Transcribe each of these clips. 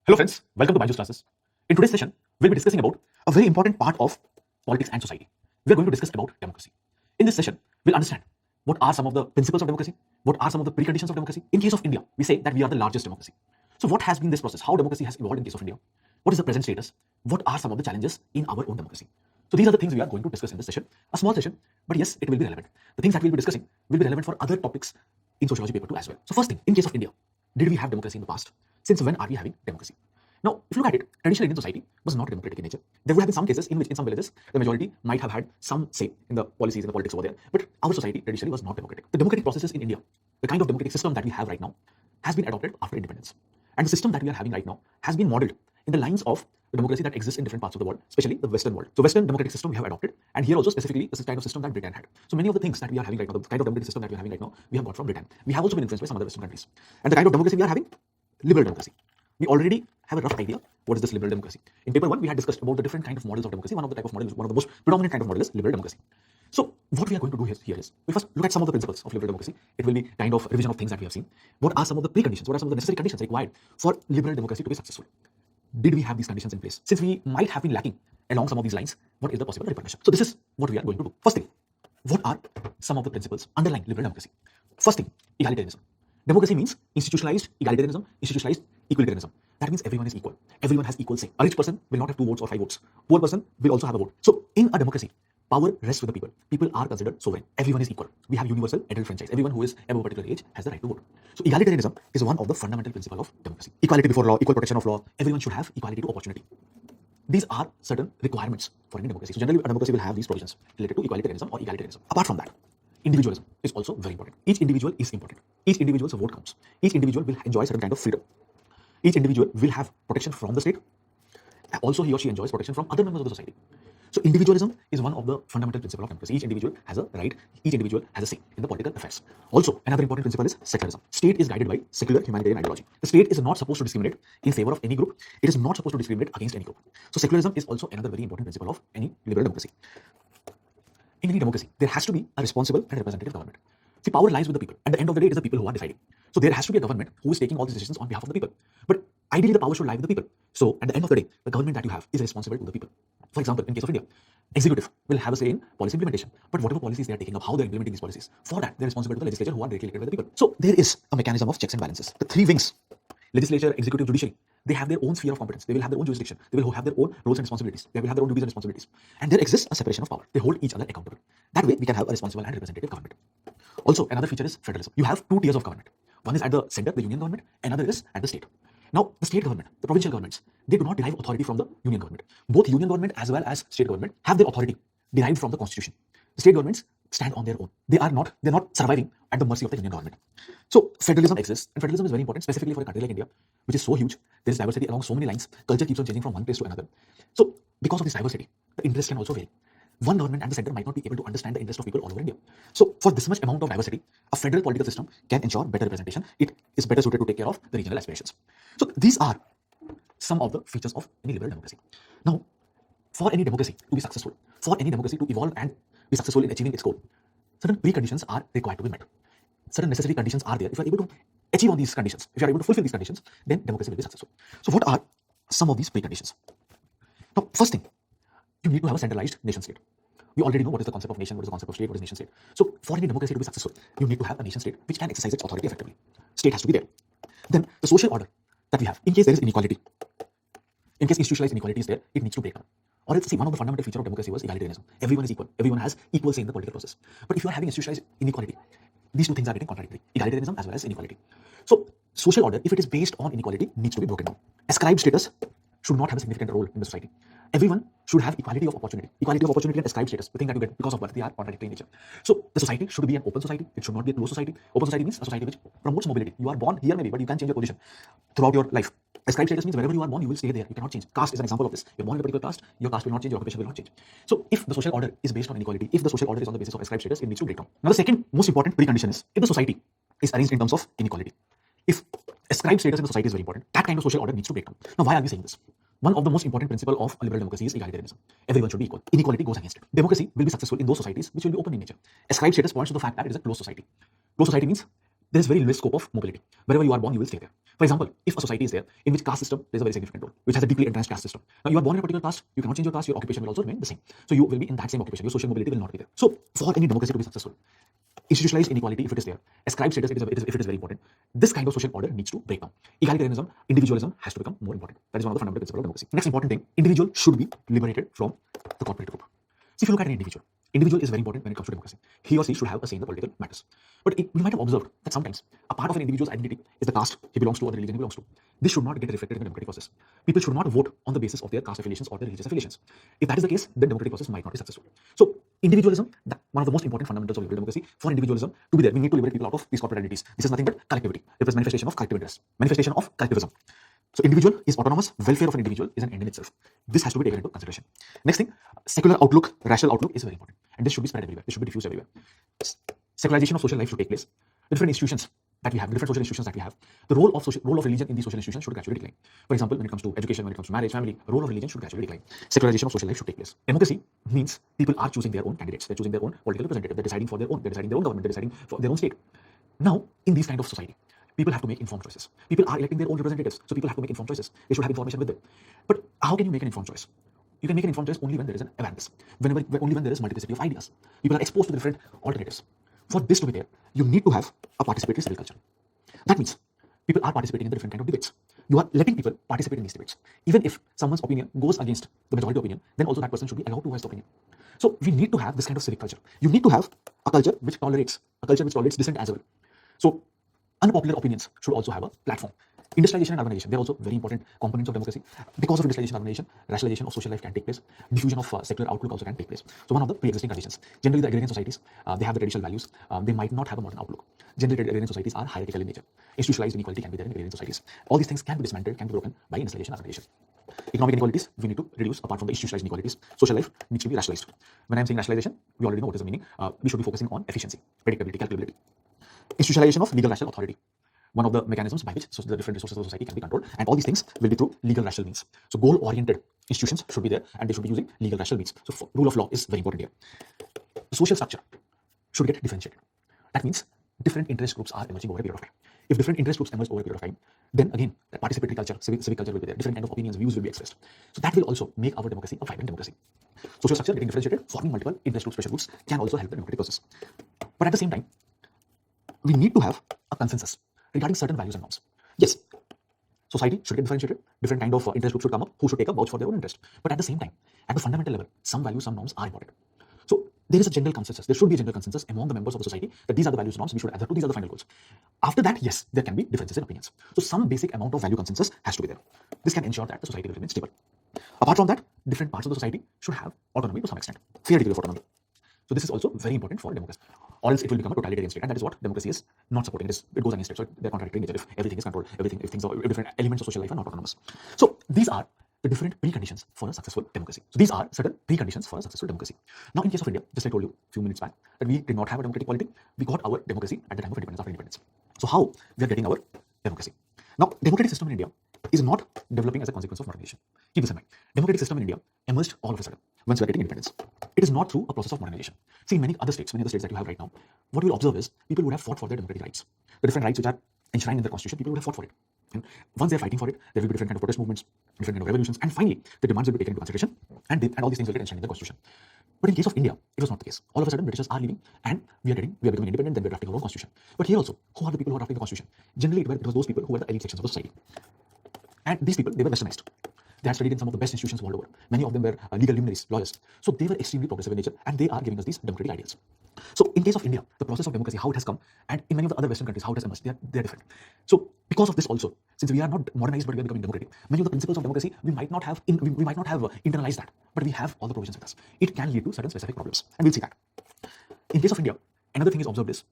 Hello friends, welcome to Byju's classes. In today's session, we'll be discussing about a very important part of politics and society. We are going to discuss about democracy. In this session, we'll understand what are some of the principles of democracy, what are some of the preconditions of democracy. In case of India, we say that we are the largest democracy. So what has been this process? How democracy has evolved in case of India? What is the present status? What are some of the challenges in our own democracy? So these are the things we are going to discuss in this session. A small session, but yes, it will be relevant. The things that we'll be discussing will be relevant for other topics in sociology paper 2 as well. So first thing, in case of India, did we have democracy in the past? Since when are we having democracy? Now, if you look at it, traditional Indian society was not democratic in nature. There would have been some cases in which, in some villages, the majority might have had some say in the policies and the politics over there. But our society traditionally was not democratic. The democratic processes in India, the kind of democratic system that we have right now, has been adopted after independence. And the system that we are having right now has been modeled in the lines of the democracy that exists in different parts of the world, especially the Western world. So Western democratic system we have adopted, and here also specifically this is the kind of system that Britain had. So many of the things that we are having right now, the kind of democratic system that we are having right now, we have got from Britain. We have also been influenced by some other Western countries. And the kind of democracy we are having, liberal democracy. We already have a rough idea what is this liberal democracy. In paper 1, we had discussed about the different kind of models of democracy. One of the type of models, one of the most predominant kind of model is liberal democracy. So what we are going to do here is, we first look at some of the principles of liberal democracy. It will be kind of revision of things that we have seen. What are some of the preconditions? What are some of the necessary conditions required for liberal democracy to be successful? Did we have these conditions in place? Since we might have been lacking along some of these lines, what is the possible repercussion? So this is what we are going to do. First thing, what are some of the principles underlying liberal democracy? First thing, egalitarianism. Democracy means institutionalized egalitarianism, institutionalized equalitarianism. That means everyone is equal. Everyone has equal say. A rich person will not have 2 votes or 5 votes. Poor person will also have a vote. So in a democracy, power rests with the people. People are considered sovereign. Everyone is equal. We have universal adult franchise. Everyone who is above a particular age has the right to vote. So egalitarianism is one of the fundamental principles of democracy. Equality before law, equal protection of law. Everyone should have equality to opportunity. These are certain requirements for any democracy. So generally, a democracy will have these provisions related to equalitarianism or egalitarianism. Apart from that, individualism is also very important. Each individual is important. Each individual's vote counts. Each individual will enjoy certain kind of freedom. Each individual will have protection from the state. Also, he or she enjoys protection from other members of the society. So individualism is one of the fundamental principles of democracy. Each individual has a right. Each individual has a say in the political affairs. Also, another important principle is secularism. State is guided by secular humanitarian ideology. The state is not supposed to discriminate in favor of any group. It is not supposed to discriminate against any group. So secularism is also another very important principle of any liberal democracy. In any democracy, there has to be a responsible and representative government. See, power lies with the people. At the end of the day, it is the people who are deciding. So there has to be a government who is taking all these decisions on behalf of the people. But ideally, the power should lie with the people. So at the end of the day, the government that you have is responsible to the people. For example, in case of India, executive will have a say in policy implementation. But whatever policies they are taking up, how they are implementing these policies, for that, they are responsible to the legislature who are directly elected by the people. So there is a mechanism of checks and balances. The 3 wings, legislature, executive, judiciary, they have their own sphere of competence. They will have their own jurisdiction. They will have their own roles and responsibilities. They will have their own duties and responsibilities. And there exists a separation of power. They hold each other accountable. That way, we can have a responsible and representative government. Also, another feature is federalism. You have 2 tiers of government. One is at the center, the union government. Another is at the state. Now, the state government, the provincial governments, they do not derive authority from the union government. Both union government as well as state government have their authority derived from the constitution. The state governments stand on their own. They're not surviving at the mercy of the union government. So federalism exists, and federalism is very important, specifically for a country like India, which is so huge. There is diversity along so many lines. Culture keeps on changing from one place to another. So because of this diversity, the interest can also vary. One government at the center might not be able to understand the interest of people all over India. So for this much amount of diversity, a federal political system can ensure better representation. It is better suited to take care of the regional aspirations. So these are some of the features of any liberal democracy. Now, for any democracy to be successful, for any democracy to evolve and be successful in achieving its goal, certain preconditions are required to be met. Certain necessary conditions are there. If you are able to achieve all these conditions, if you are able to fulfill these conditions, then democracy will be successful. So what are some of these preconditions? Now, first thing, you need to have a centralized nation state. We already know what is the concept of nation, what is the concept of state, what is nation state. So for any democracy to be successful, you need to have a nation state which can exercise its authority effectively. State has to be there. Then the social order that we have, in case there is inequality, in case institutionalized inequality is there, it needs to break down. Or else, see, one of the fundamental features of democracy was egalitarianism. Everyone is equal. Everyone has equal say in the political process. But if you are having institutionalized inequality, these 2 things are getting contradictory. Egalitarianism as well as inequality. So social order, if it is based on inequality, needs to be broken down. Ascribed status should not have a significant role in the society. Everyone should have equality of opportunity. Equality of opportunity and ascribed status, the thing that you get because of birth, they are contradictory in nature. So the society should be an open society. It should not be a closed society. Open society means a society which promotes mobility. You are born here maybe, but you can change your position throughout your life. Ascribed status means wherever you are born, you will stay there. You cannot change. Caste is an example of this. You're born in a particular caste, your caste will not change, your occupation will not change. So if the social order is based on inequality, if the social order is on the basis of ascribed status, it needs to break down. Now the second most important precondition is if the society is arranged in terms of inequality. If ascribed status in the society is very important, that kind of social order needs to break down. Now why are we saying this? One of the most important principles of a liberal democracy is egalitarianism. Everyone should be equal. Inequality goes against it. Democracy will be successful in those societies which will be open in nature. Ascribed status points to the fact that it is a closed society. Closed society means there is very less scope of mobility. Wherever you are born, you will stay there. For example, if a society is there in which caste system plays a very significant role, which has a deeply entrenched caste system. Now, you are born in a particular caste, you cannot change your caste, your occupation will also remain the same. So you will be in that same occupation, your social mobility will not be there. So for any democracy to be successful, institutionalized inequality, if it is there, ascribed status, if it is very important, this kind of social order needs to break down. Egalitarianism, individualism has to become more important. That is one of the fundamental principles of democracy. Next important thing, individual should be liberated from the corporate group. See, if you look at an individual is very important when it comes to democracy. He or she should have a say in the political matters. But you might have observed that sometimes a part of an individual's identity is the caste he belongs to or the religion he belongs to. This should not get reflected in the democratic process. People should not vote on the basis of their caste affiliations or their religious affiliations. If that is the case, then democratic process might not be successful. So individualism, one of the most important fundamentals of liberal democracy, for individualism to be there, we need to liberate people out of these corporate identities. This is nothing but collectivity. It is manifestation of collective interest, manifestation of collectivism. So individual is autonomous, welfare of an individual is an end in itself. This has to be taken into consideration. Next thing, secular outlook, rational outlook is very important. And this should be spread everywhere. This should be diffused everywhere. Secularization of social life should take place. The different institutions that we have, the different social institutions that we have, the role of religion in these social institutions should gradually decline. For example, when it comes to education, when it comes to marriage, family, the role of religion should gradually decline. Secularization of social life should take place. Democracy means people are choosing their own candidates. They're choosing their own political representative. They're deciding for their own. They're deciding their own government. They're deciding for their own state. Now, in this kind of society, people have to make informed choices. People are electing their own representatives, so people have to make informed choices. They should have information with them. But how can you make an informed choice? You can make an informed choice only when there is an awareness. Only when there is multiplicity of ideas. People are exposed to the different alternatives. For this to be there, you need to have a participatory civil culture. That means people are participating in the different kind of debates. You are letting people participate in these debates. Even if someone's opinion goes against the majority opinion, then also that person should be allowed to voice the opinion. So we need to have this kind of civic culture. You need to have a culture which tolerates dissent as well. So unpopular opinions should also have a platform. Industrialization and urbanization, they're also very important components of democracy. Because of industrialization and urbanization, rationalization of social life can take place. Diffusion of secular outlook also can take place. So one of the pre-existing conditions. Generally, the agrarian societies, they have the traditional values. They might not have a modern outlook. Generally, agrarian societies are hierarchical in nature. Institutionalized inequality can be there in agrarian societies. All these things can be dismantled, can be broken by industrialization and urbanization. Economic inequalities, we need to reduce apart from the institutionalized inequalities. Social life needs to be rationalized. When I'm saying rationalization, we already know what is the meaning. We should be focusing on efficiency, predictability, calculability. Institutionalization of legal rational authority. One of the mechanisms by which the different resources of society can be controlled, and all these things will be through legal rational means. So goal-oriented institutions should be there, and they should be using legal rational means. So rule of law is very important here. Social structure should get differentiated. That means different interest groups are emerging over a period of time. If different interest groups emerge over a period of time, then again, that participatory culture, civic culture will be there. Different kind of opinions, views will be expressed. So that will also make our democracy a vibrant democracy. Social structure getting differentiated, forming multiple interest groups, pressure groups can also help the democratic process. But at the same time, we need to have a consensus regarding certain values and norms. Yes, society should get differentiated. Different kind of interest groups should come up who should take a vouch for their own interest. But at the same time, at the fundamental level, some values, some norms are important. So there is a general consensus. There should be a general consensus among the members of the society that these are the values and norms we should adhere to. These are the final goals. After that, yes, there can be differences in opinions. So some basic amount of value consensus has to be there. This can ensure that the society will remain stable. Apart from that, different parts of the society should have autonomy to some extent, fair degree of autonomy. So this is also very important for democracy, or else it will become a totalitarian state, and that is what democracy is not supporting. It goes against it. So they're contradictory nature. If everything is controlled, if things are different elements of social life are not autonomous. So these are the different preconditions for a successful democracy. So these are certain preconditions for a successful democracy. Now, in case of India, just like I told you a few minutes back, that we did not have a democratic polity. We got our democracy at the time of independence, after independence. So how we are getting our democracy? Now, democratic system in India is not developing as a consequence of modernization. Keep this in mind. Democratic system in India emerged all of a sudden once we are getting independence. It is not through a process of modernization. See, in many other states that you have right now, what you will observe is people would have fought for their democratic rights. The different rights which are enshrined in the constitution, people would have fought for it. And once they are fighting for it, there will be different kind of protest movements, different kind of revolutions, and finally, the demands will be taken into consideration, and all these things will get enshrined in the constitution. But in case of India, it was not the case. All of a sudden, Britishers are leaving, and we are becoming independent, then we are drafting our own constitution. But here also, who are the people who are drafting the constitution? Generally, it was those people who were the elite sections of the society. And these people, they were westernized. They had studied in some of the best institutions world over. Many of them were legal luminaries, lawyers. So they were extremely progressive in nature, and they are giving us these democratic ideals. So in case of India, the process of democracy, how it has come, and in many of the other Western countries, how it has emerged, they are different. So because of this also, since we are not modernized but we are becoming democratic, many of the principles of democracy we might not have internalized that, but we have all the provisions with us. It can lead to certain specific problems, and we'll see that. In case of India, another thing is observed is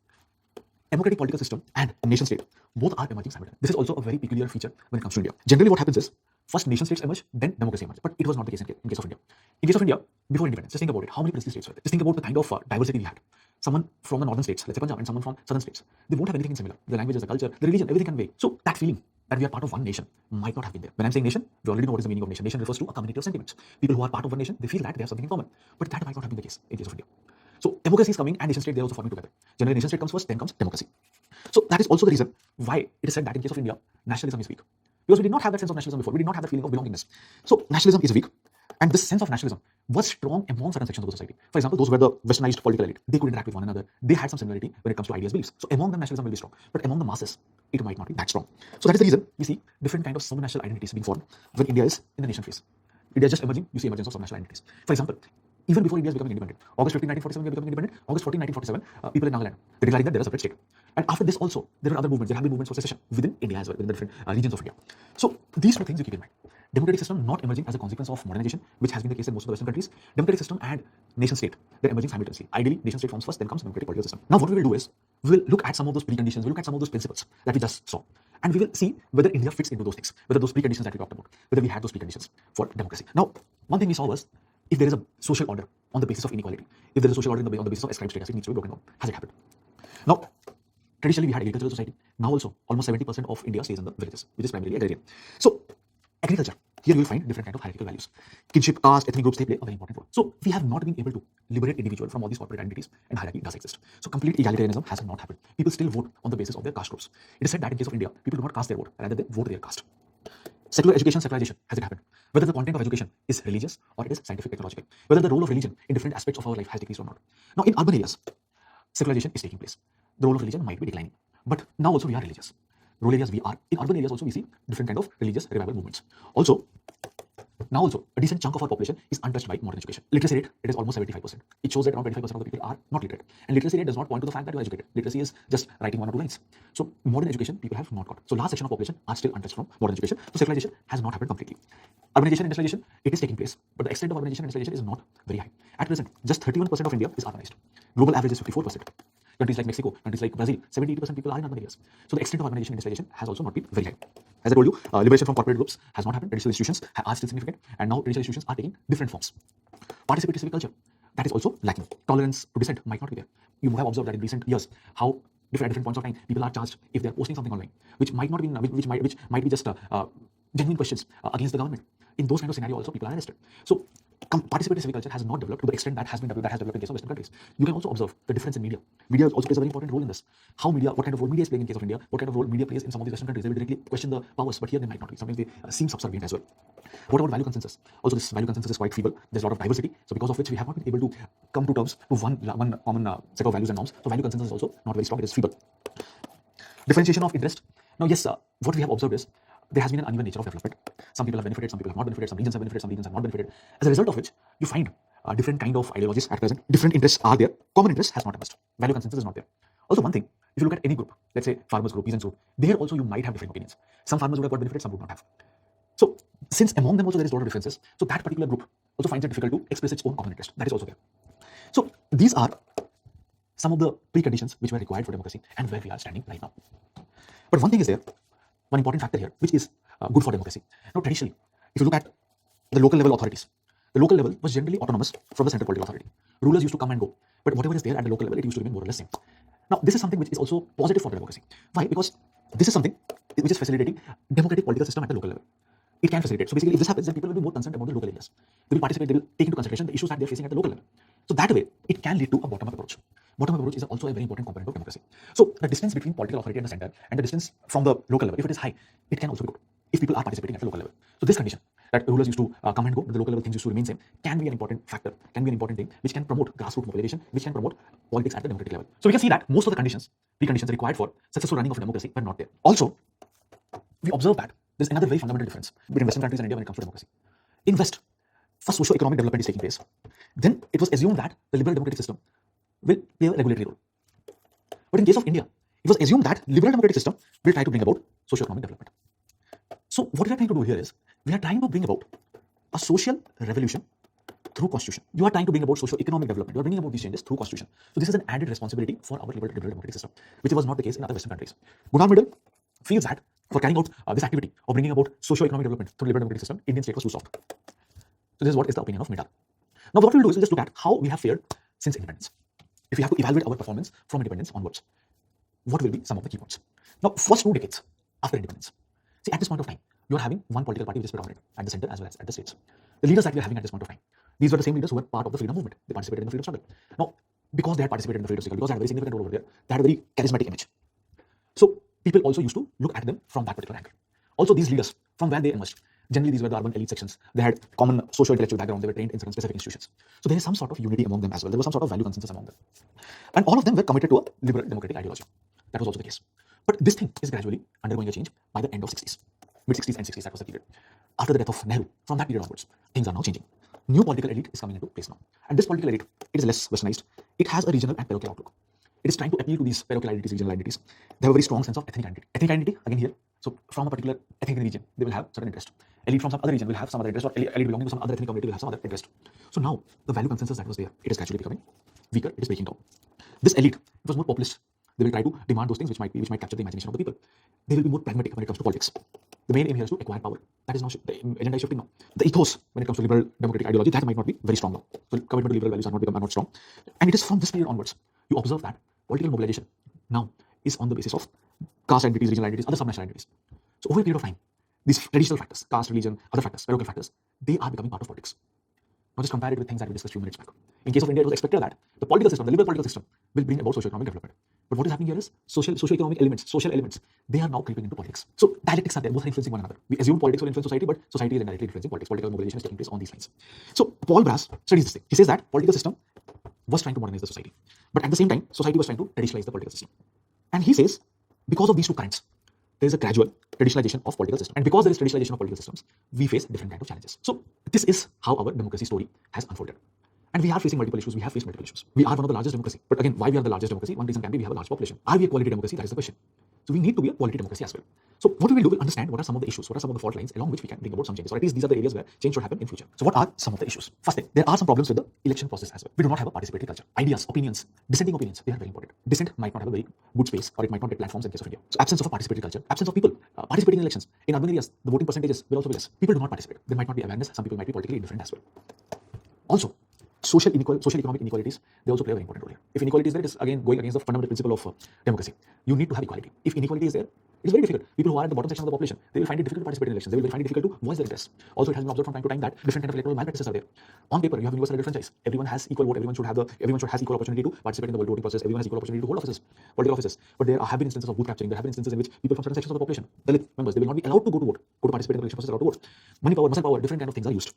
democratic political system and nation state both are emerging simultaneously. This is also a very peculiar feature when it comes to India. Generally, what happens is first nation states emerge, then democracy emerges. But it was not the case in case of India. In case of India, before independence, just think about it. How many princely states were there? Just think about the kind of diversity we had. Someone from the northern states, let's say Punjab, and someone from southern states, they won't have anything similar. The languages, the culture, the religion, everything can vary. So that feeling that we are part of one nation might not have been there. When I'm saying nation, we already know what is the meaning of nation. Nation refers to a community of sentiments. People who are part of one nation, they feel that they have something in common. But that might not have been the case in case of India. So democracy is coming and nation state, they are also forming together. Generally, nation state comes first, then comes democracy. So that is also the reason why it is said that in case of India, nationalism is weak. Because we did not have that sense of nationalism before. We did not have that feeling of belongingness. So nationalism is weak. And this sense of nationalism was strong among certain sections of the society. For example, those who were the westernized political elite, they could interact with one another. They had some similarity when it comes to ideas, beliefs. So among them, nationalism will be strong. But among the masses, it might not be that strong. So that is the reason we see different kind of subnational identities being formed when India is in the nation phase. India is just emerging, you see emergence of subnational identities. For example, even before India is becoming independent, August 15, 1947, we are becoming independent. August 14, 1947, people in Nagaland, they declaring that they are a separate state. And after this also, there are other movements. There have been movements for secession within India as well, within the different regions of India. So these two things you keep in mind. Democratic system not emerging as a consequence of modernization, which has been the case in most of the Western countries. Democratic system and nation state, they're emerging simultaneously. Ideally, nation state forms first, then comes democratic political system. Now what we will do is, we will look at some of those preconditions, we'll look at some of those principles that we just saw. And we will see whether India fits into those things, whether those preconditions that we talked about, whether we had those preconditions for democracy. Now, one thing we saw was, if there is a social order on the basis of inequality, if there is a social order on the basis of ascribed status, it needs to be broken down. Has it happened? Now, traditionally we had agricultural society. Now also, almost 70% of India stays in the villages, which is primarily agrarian. So, agriculture, here you will find different kind of hierarchical values. Kinship, caste, ethnic groups, they play a very important role. So, we have not been able to liberate individual from all these corporate identities, and hierarchy does exist. So, complete egalitarianism has not happened. People still vote on the basis of their caste groups. It is said that in case of India, people do not cast their vote, rather they vote their caste. Secular education, secularization, has it happened? Whether the content of education is religious or it is scientific, technological. Whether the role of religion in different aspects of our life has decreased or not. Now, in urban areas, secularization is taking place. The role of religion might be declining. But now also we are religious. Rural areas we are. In urban areas also we see different kind of religious revival movements. Now also, a decent chunk of our population is untouched by modern education. Literacy rate, it is almost 75%. It shows that around 25% of the people are not literate. And literacy rate does not point to the fact that you are educated. Literacy is just writing one or two lines. So modern education, people have not got. So large section of population are still untouched from modern education. So secularization has not happened completely. Urbanization and industrialization, it is taking place. But the extent of urbanization and industrialization is not very high. At present, just 31% of India is urbanized. Global average is 54%. Countries like Mexico, countries like Brazil, 70-80% people are in urban areas. So the extent of urbanization and industrialization has also not been very high. As I told you, liberation from corporate groups has not happened. Traditional institutions are still significant, and now traditional institutions are taking different forms. Participatory civic culture, that is also lacking. Tolerance to dissent might not be there. You have observed that in recent years, how at different points of time, people are charged if they are posting something online, which might not be, which might be just genuine questions against the government. In those kind of scenario, also people are arrested. So participatory civic culture has not developed to the extent that has developed in case of Western countries. You can also observe the difference in media. Media also plays a very important role in this. How media, what kind of role media is playing in case of India, what kind of role media plays in some of these Western countries. They will directly question the powers, but here they might not be. Sometimes they seem subservient as well. What about value consensus? Also, this value consensus is quite feeble. There's a lot of diversity, so because of which we have not been able to come to terms to one common set of values and norms. So value consensus is also not very strong. It is feeble. Differentiation of interest. Now, yes, what we have observed is there has been an uneven nature of development. Some people have benefited, some people have not benefited, some regions have benefited, some regions have not benefited. As a result of which, you find different kind of ideologies at present. Different interests are there. Common interest has not emerged. Value consensus is not there. Also, one thing, if you look at any group, let's say farmers group, peasants group, there also you might have different opinions. Some farmers would have got benefited, some would not have. So, since among them also there is a lot of differences, so that particular group also finds it difficult to express its own common interest. That is also there. So, these are some of the preconditions which were required for democracy and where we are standing right now. But one thing is there, one important factor here, which is good for democracy. Now, traditionally, if you look at the local level authorities, the local level was generally autonomous from the central political authority. Rulers used to come and go, but whatever is there at the local level, it used to remain more or less same. Now, this is something which is also positive for the democracy. Why? Because this is something which is facilitating democratic political system at the local level. It can facilitate. So basically, if this happens, then people will be more concerned about the local areas. They will participate, they will take into consideration the issues that they are facing at the local level. So that way, it can lead to a bottom-up approach. Bottom-up approach is also a very important component of democracy. So the distance between political authority and the center and the distance from the local level, if it is high, it can also be good if people are participating at the local level. So this condition, that rulers used to come and go, but the local level things used to remain same, can be an important factor, can be an important thing, which can promote grassroots mobilization, which can promote politics at the democratic level. So we can see that most of the preconditions required for successful running of a democracy were not there. Also, we observe that there's another very fundamental difference between Western countries and India when it comes to democracy. In West, first socio-economic development is taking place. Then it was assumed that the liberal democratic system will play a regulatory role. But in case of India, it was assumed that liberal democratic system will try to bring about socio-economic development. So what we are trying to do here is, we are trying to bring about a social revolution through constitution. You are trying to bring about socio-economic development. You are bringing about these changes through constitution. So this is an added responsibility for our liberal democratic system, which was not the case in other Western countries. Gunnar Myrdal feels that for carrying out this activity of bringing about socio-economic development through liberal democratic system, Indian state was too soft. So this is what is the opinion of Myrdal. Now what we'll do is we'll just look at how we have fared since independence. If we have to evaluate our performance from independence onwards, what will be some of the key points? Now, first 2 decades after independence. See, at this point of time, you are having one political party which is predominant at the center as well as at the states. The leaders that we are having at this point of time, these were the same leaders who were part of the freedom movement. They participated in the freedom struggle. Now, because they had participated in the freedom struggle, because they had a very significant role over there, they had a very charismatic image. So people also used to look at them from that particular angle. Also, these leaders, from where they emerged, generally these were the urban elite sections. They had common socio-intellectual background. They were trained in certain specific institutions. So there is some sort of unity among them as well. There was some sort of value consensus among them. And all of them were committed to a liberal democratic ideology. That was also the case. But this thing is gradually undergoing a change by the end of 60s. Mid-60s and 60s, that was the period. After the death of Nehru, from that period onwards, things are now changing. New political elite is coming into place now. And this political elite, it is less westernized. It has a regional and parochial outlook. It is trying to appeal to these parochial identities, regional identities. They have a very strong sense of ethnic identity. Ethnic identity, again here, so from a particular ethnic region, they will have certain interest. Elite from some other region will have some other interest, or elite belonging to some other ethnic community will have some other interest. So now, the value consensus that was there, it is gradually becoming weaker, it is breaking down. This elite, it was more populist. They will try to demand those things which might capture the imagination of the people. They will be more pragmatic when it comes to politics. The main aim here is to acquire power. That is now the agenda is shifting now. The ethos when it comes to liberal democratic ideology, that might not be very strong now. So commitment to liberal values are not strong. And it is from this period onwards you observe that political mobilization now is on the basis of caste identities, regional identities, other subnational identities. So over a period of time, these traditional factors, caste, religion, other factors, parochial factors, they are becoming part of politics. Now just compare it with things that we discussed a few minutes back. In case of India, it was expected that the political system, the liberal political system, will bring about socio-economic development. But what is happening here is socio-economic elements, social elements, they are now creeping into politics. So dialectics are there, both are influencing one another. We assume politics will influence society, but society is indirectly influencing politics. Political mobilization is taking place on these lines. So Paul Brass studies this thing. He says that political system was trying to modernize the society, but at the same time, society was trying to traditionalize the political system. And he says, because of these two currents, there is a gradual traditionalization of political systems. And because there is traditionalization of political systems, we face different kinds of challenges. So this is how our democracy story has unfolded. And we are facing multiple issues. We have faced multiple issues. We are one of the largest democracy. But again, why we are the largest democracy? One reason can be we have a large population. Are we a quality democracy? That is the question. So we need to be a quality democracy as well. So what we will do, we'll understand what are some of the issues, what are some of the fault lines along which we can bring about some changes. Or at least these are the areas where change should happen in future. So what are some of the issues? First thing, there are some problems with the election process as well. We do not have a participatory culture. Ideas, opinions, dissenting opinions, they are very important. Dissent might not have a very good space, or it might not get platforms in case of India. So absence of a participatory culture, absence of people participating in elections. In urban areas, the voting percentages will also be less. People do not participate. There might not be awareness. Some people might be politically indifferent as well. Also, social economic inequalities, they also play a very important role here. If inequality is there, it is again going against the fundamental principle of democracy. You need to have equality. If inequality is there, it is very difficult. People who are at the bottom section of the population, they will find it difficult to participate in elections. They will find it difficult to voice their interests. Also, it has been observed from time to time that different kind of electoral malpractices are there. On paper, you have universal electoral franchise. Everyone has equal vote. Everyone should have equal opportunity to participate in the voting process. Everyone has equal opportunity to hold offices, political offices. But there have been instances of booth capturing. There have been instances in which people from certain sections of the population, Dalit members, they will not be allowed to go to vote, go to participate in the election process, allowed to vote. Money power, muscle power, different kind of things are used.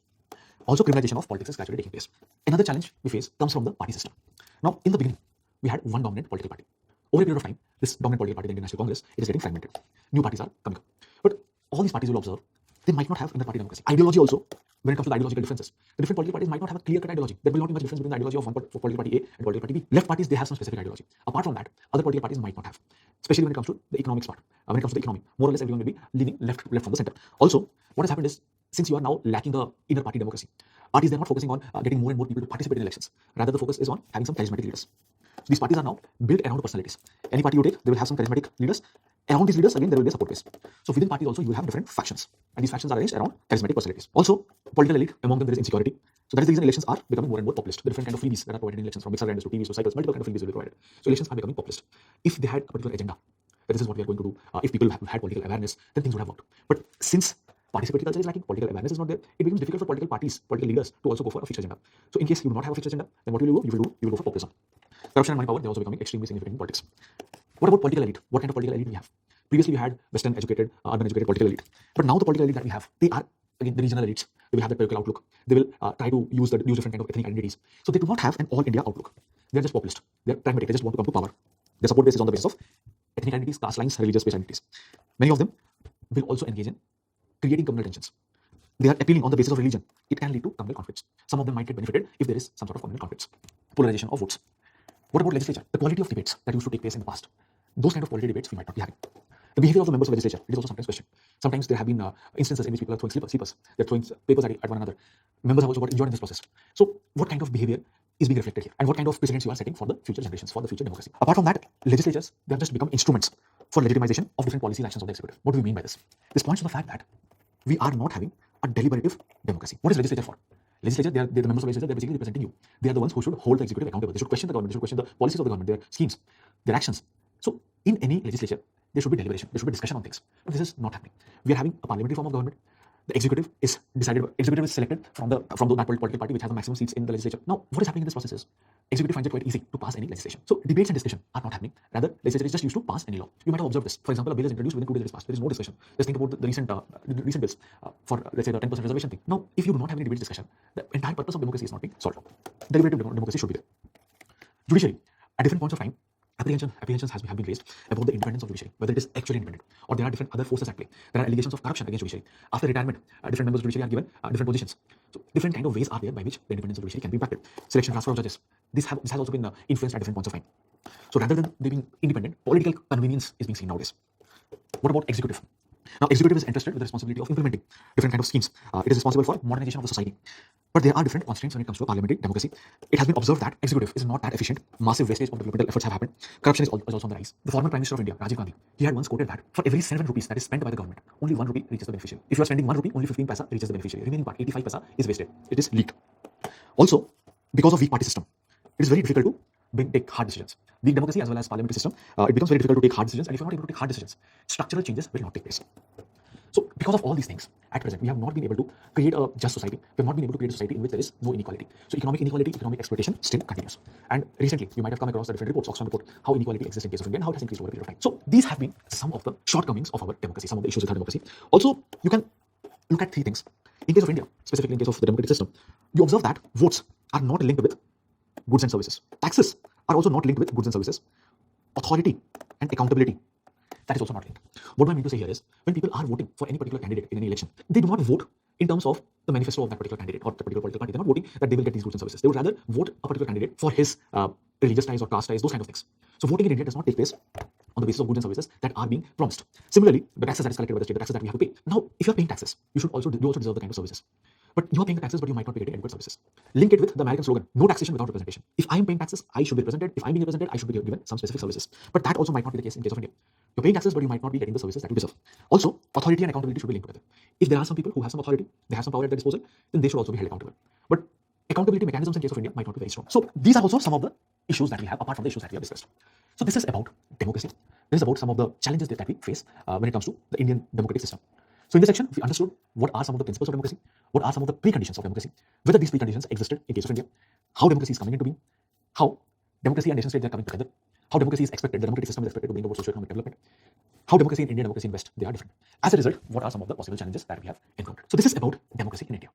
Also, criminalization of politics is gradually taking place. Another challenge we face comes from the party system. Now, in the beginning, we had one dominant political party. Over a period of time, this dominant political party, the Indian National Congress, it is getting fragmented. New parties are coming up. But all these parties will observe, they might not have inter-party democracy. Ideology also, when it comes to the ideological differences, the different political parties might not have a clear-cut ideology. There will not be much difference between the ideology of one political party A and political party B. Left parties, they have some specific ideology. Apart from that, other political parties might not have. Especially when it comes to the economics part. When it comes to the economy, more or less everyone will be leaning left from the center. Also, what has happened is, since you are now lacking the inner party democracy, parties, they're not focusing on getting more and more people to participate in elections. Rather, the focus is on having some charismatic leaders. So these parties are now built around personalities. Any party you take, they will have some charismatic leaders. Around these leaders, again, there will be a support base. So within parties also, you will have different factions. And these factions are arranged around charismatic personalities. Also, political elite, among them there is insecurity. So that is the reason elections are becoming more and more populist. The different kind of freebies that are provided in elections, from mixer grinders to TVs to cycles, multiple kind of freebies will be provided. So elections are becoming populist. If they had a particular agenda, that this is what we are going to do, if people have had political awareness, then things would have worked. But since participatory culture is lacking, political awareness is not there, it becomes difficult for political parties, political leaders to also go for a fixed agenda. So in case you do not have a fixed agenda, then what will you do? You will go for populism. Corruption and money power, they are also becoming extremely significant in politics. What about political elite? What kind of political elite we have? Previously we had Western educated, urban educated political elite. But now the political elite that we have, they are again the regional elites. They will have that political outlook. They will try to use different kind of ethnic identities. So they do not have an all India outlook. They are just populist. They are pragmatic. They just want to come to power. Their support base is on the basis of ethnic identities, caste lines, religious-based identities. Many of them will also engage in creating communal tensions. They are appealing on the basis of religion. It can lead to communal conflicts. Some of them might get benefited if there is some sort of communal conflicts. Polarization of votes. What about legislature? The quality of debates that used to take place in the past. Those kind of quality debates we might not be having. The behavior of the members of legislature, it is also sometimes questioned. Sometimes there have been instances in which people are throwing sleepers. They're throwing papers at one another. Members have also got injured in this process. So what kind of behavior is being reflected here? And what kind of precedents you are setting for the future generations, for the future democracy? Apart from that, legislatures, they have just become instruments for legitimization of different policy actions of the executive. What do we mean by this? This points to the fact that we are not having a deliberative democracy. What is legislature for? Legislature, they are the members of legislature, they're basically representing you. They are the ones who should hold the executive accountable. They should question the government, they should question the policies of the government, their schemes, their actions. So in any legislature, there should be deliberation, there should be discussion on things. But this is not happening. We are having a parliamentary form of government. The executive is selected from that political party which has the maximum seats in the legislature. Now, what is happening in this process is executive finds it quite easy to pass any legislation. So debates and discussion are not happening. Rather, legislature is just used to pass any law. You might have observed this. For example, a bill is introduced within 2 days it is passed. There is no discussion. Just think about the recent bills for let's say the 10% reservation thing. Now, if you do not have any debate discussion, the entire purpose of democracy is not being solved. Deliberative democracy should be there. Judiciary, at different points of time, apprehensions have been raised about the independence of judiciary, whether it is actually independent or there are different other forces at play. There are allegations of corruption against judiciary. After retirement, different members of judiciary are given different positions. So different kind of ways are there by which the independence of judiciary can be impacted. Selection, transfer of judges. This has also been influenced at different points of time. So rather than they being independent, political convenience is being seen nowadays. What about executive? Now, executive is entrusted with the responsibility of implementing different kind of schemes. It is responsible for modernization of the society. But there are different constraints when it comes to a parliamentary democracy. It has been observed that executive is not that efficient. Massive wastage of developmental efforts have happened. Corruption is also on the rise. The former Prime Minister of India, Rajiv Gandhi, he had once quoted that for every 7 rupees that is spent by the government, only 1 rupee reaches the beneficiary. If you are spending 1 rupee, only 15 paisa reaches the beneficiary. Remaining part, 85 paisa, is wasted. It is leaked. Also, because of weak party system, it is very difficult to take hard decisions. Weak democracy as well as parliamentary system, it becomes very difficult to take hard decisions. And if you are not able to take hard decisions, structural changes will not take place. So, because of all these things, at present, we have not been able to create a just society. We have not been able to create a society in which there is no inequality. So, economic inequality, economic exploitation still continues. And recently, you might have come across the different reports, Oxfam report, how inequality exists in case of India and how it has increased over a period of time. So, these have been some of the shortcomings of our democracy, some of the issues with our democracy. Also, you can look at 3 things. In case of India, specifically in case of the democratic system, you observe that votes are not linked with goods and services. Taxes are also not linked with goods and services. Authority and accountability, that is also not linked. What I mean to say here is, when people are voting for any particular candidate in any election, they do not vote in terms of the manifesto of that particular candidate or the particular political party. They're not voting that they will get these goods and services. They would rather vote a particular candidate for his religious ties or caste ties, those kind of things. So voting in India does not take place on the basis of goods and services that are being promised. Similarly, the taxes that is collected by the state, the taxes that we have to pay. Now, if you're paying taxes, you also deserve the kind of services. But you're paying the taxes, but you might not be getting adequate services. Link it with the American slogan, no taxation without representation. If I'm paying taxes, I should be represented. If I'm being represented, I should be given some specific services. But that also might not be the case in case of India. You're paying taxes, but you might not be getting the services that you deserve. Also, authority and accountability should be linked together. If there are some people who have some authority, they have some power at their disposal, then they should also be held accountable. But accountability mechanisms in case of India might not be very strong. So these are also some of the issues that we have, apart from the issues that we have discussed. So this is about democracy. This is about some of the challenges that we face when it comes to the Indian democratic system. So in this section, we understood what are some of the principles of democracy, what are some of the preconditions of democracy, whether these preconditions existed in case of India, how democracy is coming into being, how democracy and nation states are coming together, how democracy is expected, the democratic system is expected to bring about socio-economic development, how democracy in India, democracy in West, they are different. As a result, what are some of the possible challenges that we have encountered? So this is about democracy in India.